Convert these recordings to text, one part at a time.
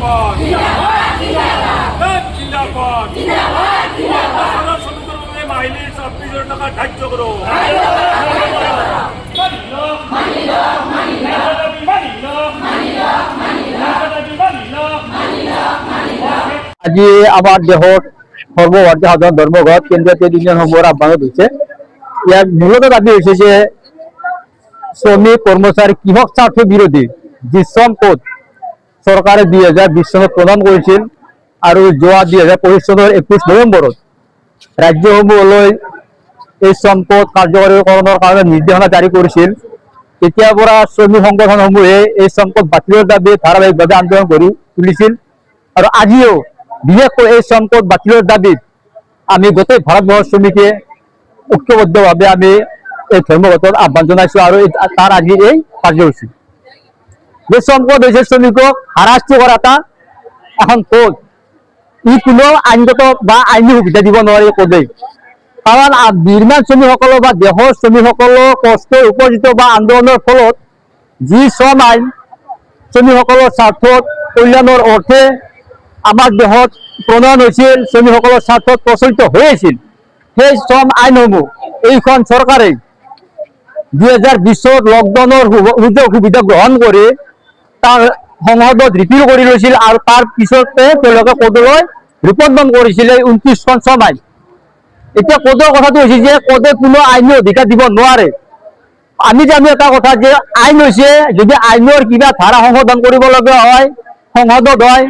জিন্দাবাদ জিন্দাবাদ জিন্দাবাদ শ্ৰমিকেৰ মাহিলী 26,000 টাকা ধাৰ্য কৰো। আজি আমাৰ দেশত সৰ্বভাৰতীয় সাধাৰণ ধৰ্মঘট কেন্দ্ৰীয় ট্ৰেড ইউনিয়ন সমূহৰ আহ্বানত হৈছে। ইয়াৰ মূলত দাবী হৈছে যে শ্ৰমিক কৰ্মচাৰী কৃষক স্বাৰ্থ বিৰোধী যি শ্ৰম কোড চৰকাৰে 2020 চনত প্ৰদান কৰিছিল আৰু যোৱা 2025 চনৰ 21 নৱেম্বৰত ৰাজ্যসমূহলৈ এই শ্ৰম কোড কাৰ্যকৰীকৰণৰ কাৰণে নিৰ্দেশনা জাৰি কৰিছিল। তেতিয়াৰ পৰা শ্ৰমিক সংগঠনসমূহে এই শ্ৰম কোড বাতিলৰ দাবী ধাৰাবাহিকভাৱে আন্দোলন কৰি তুলিছিল আৰু আজিও বিশেষকৈ এই শ্ৰম কোড বাতিলৰ দাবীত আমি গোটেই ভাৰতবৰ্ষৰ শ্ৰমিকে ঐক্যবদ্ধভাৱে আমি এই ধৰ্মঘটৰ আহ্বান জনাইছো আৰু তাৰ আজি এই কাৰ্যসূচী। যে শ্ৰম কোড হৈছে শ্ৰমিকক হাৰাশাস্তি কৰা এখন কোড। ই কোনো আইনগত বা আইনী সুবিধা দিব নোৱাৰে কোডেই, কাৰণ নিৰ্মাণ শ্ৰমিকসকলৰ বা দেশৰ শ্ৰমিকসকলৰ কষ্ট উপাৰ্জিত বা আন্দোলনৰ ফলত যি শ্ৰম আইন শ্ৰমিকসকলৰ স্বাৰ্থত কল্যাণৰ অৰ্থে আমাৰ দেশত প্ৰণয়ন হৈছিল, শ্ৰমিকসকলৰ স্বাৰ্থত প্ৰচলিত হৈ আছিল, সেই শ্ৰম আইনসমূহ এইখন চৰকাৰে 2020 চনত লকডাউনৰ সুযোগ সুবিধা গ্ৰহণ কৰি তাৰ সংসদত ৰিপিল কৰি লৈছিল আৰু তাৰ পিছতে তেওঁলোকে কোডলৈ ৰূপান্তৰণ কৰিছিলে 29খন শ্ৰম আইন। এতিয়া কোডৰ কথাটো হৈছে যে কোডে কোনো আইনী অধিকাৰ দিব নোৱাৰে। আমি জানো এটা কথা যে আইন হৈছে যদি আইনৰ কিবা ধাৰা সংশোধন কৰিব লগা হয় সংসদত হয়,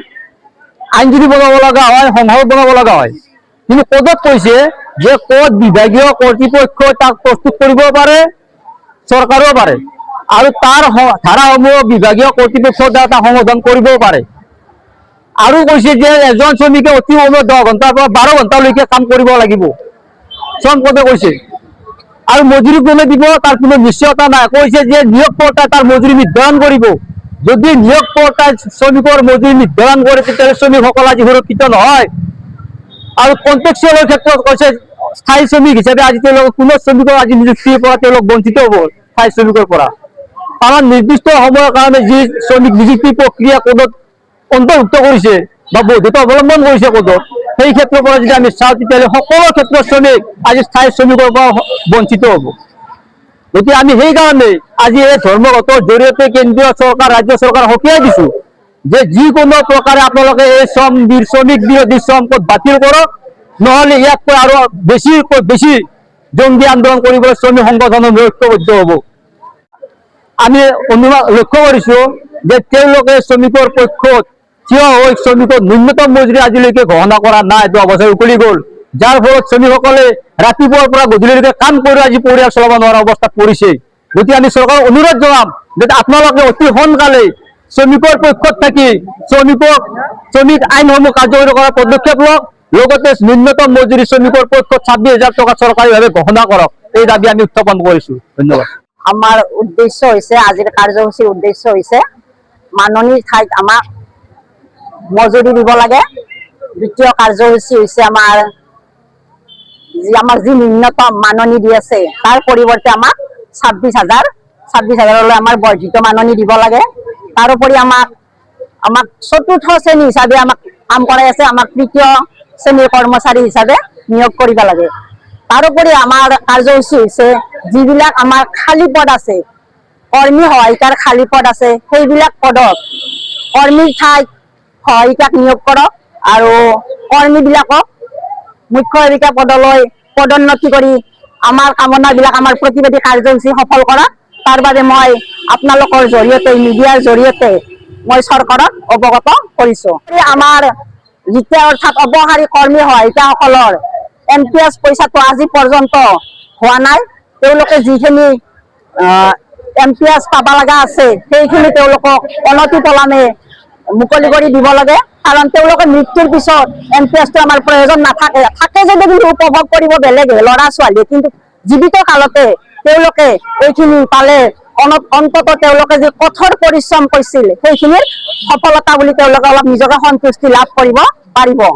আইন যদি বনাব লগা হয় সংসদত বনাব লগা হয়, কিন্তু কোডত কৈছে যে কোড বিভাগীয় কৰ্তৃপক্ষই তাক প্ৰস্তুত কৰিব পাৰে, চৰকাৰেও পাৰে আৰু তাৰ ধাৰাসমূহ বিভাগীয় কৰ্তৃপক্ষৰ দ্বাৰা তাক সংশোধন কৰিবও পাৰে। আৰু কৈছে যে এজন শ্ৰমিকে অতি কমেও 10 ঘণ্টাৰ পৰা 12 ঘণ্টালৈকে কাম কৰিব লাগিব, শ্ৰম কোডে কৈছে। আৰু মজুৰি কোনে দিব তাৰ কোনো নিশ্চয়তা নাই। কৈছে যে নিয়োগকৰ্তাই তাৰ মজুৰি নিৰ্ধাৰণ কৰিব। যদি নিয়োগকৰ্তাই শ্ৰমিকৰ মজুৰি নিৰ্ধাৰণ কৰে তেতিয়াহ'লে শ্ৰমিকসকল আজি সুৰক্ষিত নহয়। আৰু কন্ট্ৰেকচুৱেলৰ ক্ষেত্ৰত কৈছে স্থায়ী শ্ৰমিক হিচাপে আজি তেওঁলোকক কোনো শ্ৰমিকৰ আজি নিযুক্তিৰ পৰা তেওঁলোক বঞ্চিত হ'ব স্থায়ী শ্ৰমিকৰ পৰা, কাৰণ নিৰ্দিষ্ট সময়ৰ কাৰণে যি শ্ৰমিক নিযুক্তি প্ৰক্ৰিয়া কোডত অন্তৰ্ভুক্ত কৰিছে বা বৈধতা অৱলম্বন কৰিছে কোডত, সেই ক্ষেত্ৰৰ পৰা যদি আমি চাওঁ তেতিয়াহ'লে সকলো ক্ষেত্ৰত শ্ৰমিক আজি স্থায়ী শ্ৰমিকৰ পৰা বঞ্চিত হ'ব। গতিকে আমি সেইকাৰণে আজি এই ধৰ্মঘটৰ জৰিয়তে কেন্দ্ৰীয় চৰকাৰ ৰাজ্য চৰকাৰ সকীয়াই দিছো যে যিকোনো প্ৰকাৰে আপোনালোকে এই শ্ৰমিক বিৰোধী শ্ৰম কোড বাতিল কৰক, নহ'লে ইয়াতকৈ আৰু বেছি জংগী আন্দোলন কৰিবলৈ শ্ৰমিক সংগঠনৰ ঐক্যবদ্ধ হ'ব। আমি লক্ষ্য কৰিছো যে তেওঁলোকে শ্ৰমিকৰ পক্ষত থিয় হৈ শ্ৰমিকৰ ন্যূনতম মজুৰি আজিলৈকে ঘোষণা কৰা নাই, 2 বছৰ উকলি গ'ল, যাৰ ফলত শ্ৰমিকসকলে ৰাতিপুৱাৰ পৰা গধূলিলৈকে কাম কৰি আজি পৰিয়াল চলাব নোৱাৰা অৱস্থাত পৰিছে। গতিকে আমি চৰকাৰক অনুৰোধ জনাম যে আপোনালোকে অতি সোনকালে শ্ৰমিকৰ পক্ষত থাকি শ্ৰমিক আইনসমূহ কাৰ্যকৰী কৰাৰ পদক্ষেপ লওক, লগতে ন্যূনতম মজুৰি শ্ৰমিকৰ পক্ষত 26,000 টকা চৰকাৰীভাৱে ঘোষণা কৰক। এই দাবী আমি উত্থাপন কৰিছো। ধন্যবাদ। আমাৰ উদ্দেশ্য হৈছে, আজিৰ কাৰ্যসূচীৰ উদ্দেশ্য হৈছে মাননিৰ ঠাইত আমাক মজুৰি দিব লাগে। দ্বিতীয় কাৰ্যসূচী হৈছে আমাৰ যি ন্যূনতম মাননি দি আছে তাৰ পৰিৱৰ্তে আমাক 26,000লৈ আমাৰ বৰ্ধিত মাননি দিব লাগে। তাৰোপৰি আমাক চতুৰ্থ শ্ৰেণী হিচাপে আমাক কাম কৰাই আছে, আমাক তৃতীয় শ্ৰেণীৰ কৰ্মচাৰী হিচাপে নিয়োগ কৰিব লাগে। তাৰোপৰি আমাৰ কাৰ্যসূচী হৈছে যিবিলাক আমাৰ খালী পদ আছে, কৰ্মী সহায়িকাৰ খালী পদ আছে, সেইবিলাক পদত কৰ্মীৰ ঠাইত সহায়িকাক নিয়োগ কৰক আৰু কৰ্মীবিলাকক মুখ্য সেৱিকা পদলৈ পদোন্নতি কৰি আমাৰ কামনাবিলাক, আমাৰ প্ৰতিবাদী কাৰ্যসূচী সফল কৰক। তাৰ বাবে মই আপোনালোকৰ জৰিয়তে, মিডিয়াৰ জৰিয়তে মই চৰকাৰক অৱগত কৰিছো। আমাৰ যেতিয়া অৰ্থাৎ অৱসৰী কৰ্মী সহায়িকাসকলৰ NPS পইচাটো আজি পৰ্যন্ত হোৱা নাই। তেওঁলোকে যিখিনি NPS পাব লগা আছে সেইখিনি তেওঁলোকক অনতিপলমে মুকলি কৰি দিব লাগে, কাৰণ তেওঁলোকে মৃত্যুৰ পিছত NPSটো আমাৰ প্ৰয়োজন নাথাকে, থাকে যদি কিন্তু উপভোগ কৰিব বেলেগে ল'ৰা ছোৱালী, কিন্তু জীৱিত কালতে তেওঁলোকে এইখিনি পালে অন্তত তেওঁলোকে যি কঠোৰ পৰিশ্ৰম কৰিছিল সেইখিনিৰ সফলতা বুলি তেওঁলোকে অলপ নিজকে সন্তুষ্টি লাভ কৰিব পাৰিব।